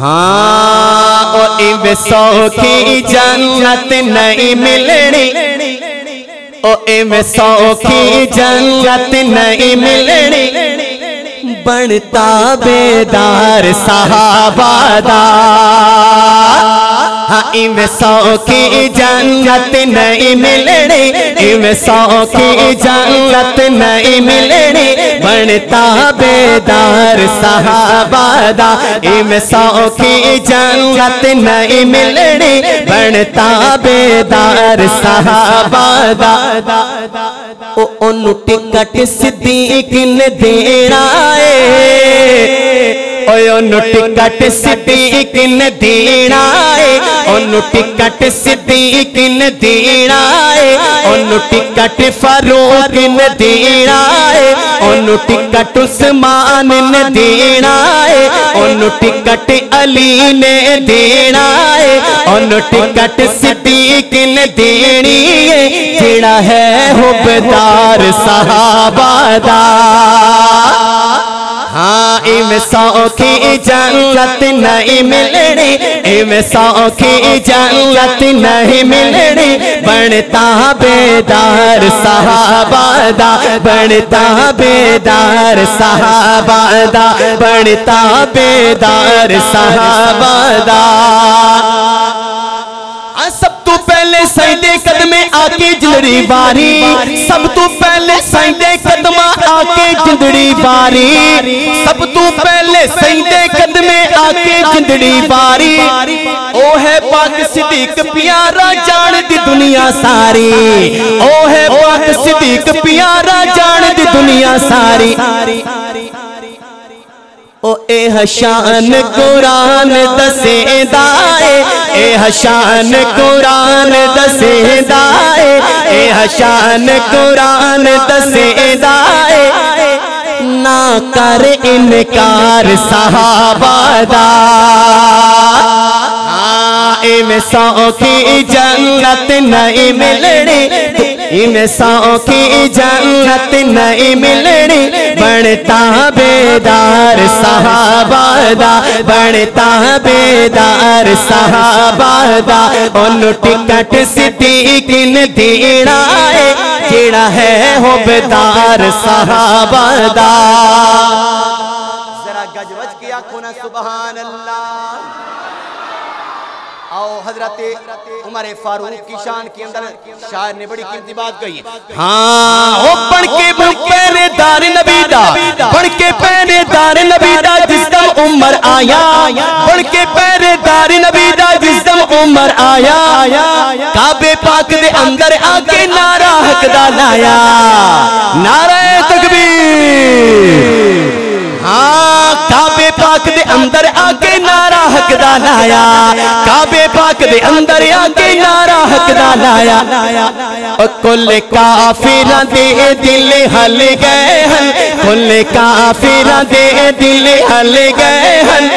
हाँ ओ इवे सौखी जन्नत नहीं मिलनी, ओ इवे सौखी जन्नत नहीं मिलनी, बनता बेदार सहाबा दा। हाँ इवे सौखी जन्नत नहीं मिलनी, इवे सौखी जन्नत नहीं मिलनी, बनता बेदार सहाबा दा। इवे सौखी जन्नत नहीं मिलनी, बनता बेदार सहाबा दा। ओ ओनु टिकट सिद्दीक ने देना है, ओनु टिकट सिद्दीक ने देना है, ओनु टिकट सिद्दीक ने देना है, ओनु टिकट फारूक ने देना है, ओनु टिकट उस्मान ने देना है, ओनु टिकट अली ने देना है, ओनु टिकट सिद्दीक ने देनी है, जेड़ा है हुबदार सहाबा दा। हाँ इवे सौखी जन्नत नहीं मिलनी, इवे सौखी जन्नत नहीं मिलनी, बनता बेदार सहाबा दा, बनता बेदार सहाबा दा, बनता बेदार सहाबा दा। सब तो पहले सईदे कदमे आके जिंदड़ी वारी, सब तो पहले सईदे कदमा आके जिंदड़ी वारी, सब तो पहले सईदे कदमे आके जिंदड़ी वारी। ओ है पाक सिद्दीक प्यारा जान दी दुनिया सारी, ओ है पाक सिद्दीक प्यारा जान दी दुनिया सारी। ओ ए हशान कुरान दसेदा है, ए हशान कुरान दसेदा है, ए हशान कुरान दसेदा है, ना कर इनकार सहाबा दा। इवे सौखी जन्नत नहीं मिलनी, इवे सौखी जन्नत नहीं मिलनी, बनता बेदार सहाबा दा, बनता बेदार सहाबा दा। ओनु टिकट सिद्दीक ने देना है, जेड़ा है हुबदार सहाबा दा। जरा गजवज की आंखों ना सुभान अल्लाह। आओ हजरत उमर फारूक की शान के अंदर शायर ने बड़ी कीमती बात कही। हाँ ओ बढ़ के पहरेदार नबी दा, बढ़ के पहरेदार नबी दा जिस दम उमर आया, बढ़ के पहरेदार नबी दा जिस दम उमर आया, काबे पाक दे अंदर आके नारा हक दा लाया, नारे तकबीर। हाँ काबे पाक दे अंदर आके नारा हक दा लाया, काबे पाक दे अंदर आके नारा हक दा लाया। कुल काफिरा दे दिल हल गए हन, कुल काफिरा दे दिल हल गए हन,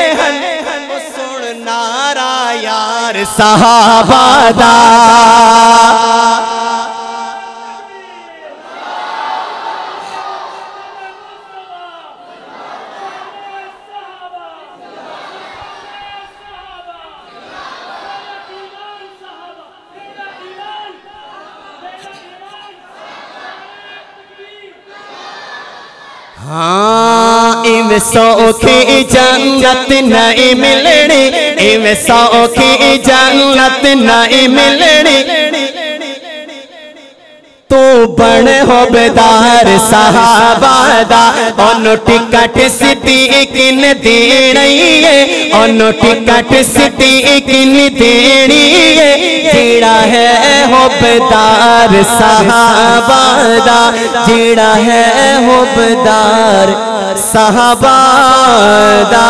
सुन नारा यार सहाबा दा। हाँ इवे सौखी जन्नत नहीं मिलनी, इवे सौखी जन्नत नहीं मिलनी, तू बन हुबदार सहाबा दा। ओनु टिकट सिद्दीक ने देनी है, ओनु टिकट सिद्दीक ने देनी है, जेड़ा है हुबदार सहाबा दा, जेड़ा है हुबदार सहाबा दा।